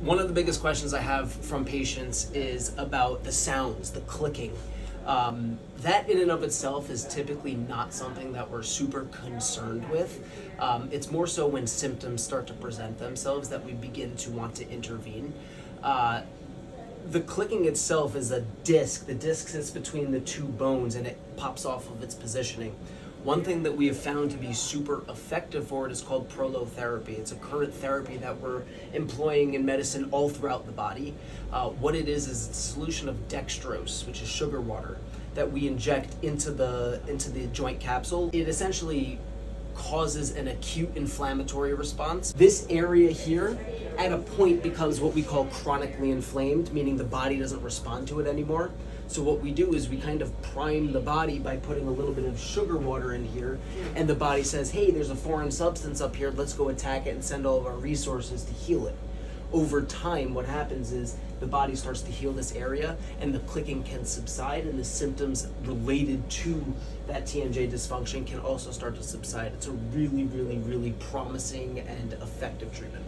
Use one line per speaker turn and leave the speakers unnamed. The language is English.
One of the biggest questions I have from patients is about the sounds, the clicking. That in and of itself is typically not something that we're super concerned with. It's more so when symptoms start to present themselves that we begin to want to intervene. The clicking itself is a disc. The disc sits between the two bones and it pops off of its positioning. One thing that we have found to be super effective for it is called prolotherapy. It's a current therapy that we're employing in medicine all throughout the body. What it is it's a solution of dextrose, which is sugar water, that we inject into the joint capsule. It essentially causes an acute inflammatory response. This area here at a point becomes what we call chronically inflamed, meaning the body doesn't respond to it anymore. So what we do is we kind of prime the body by putting a little bit of sugar water in here, and the body says, hey, there's a foreign substance up here, let's go attack it and send all of our resources to heal it. Over time, what happens is the body starts to heal this area and the clicking can subside, and the symptoms related to that TMJ dysfunction can also start to subside. It's a really, really, really promising and effective treatment.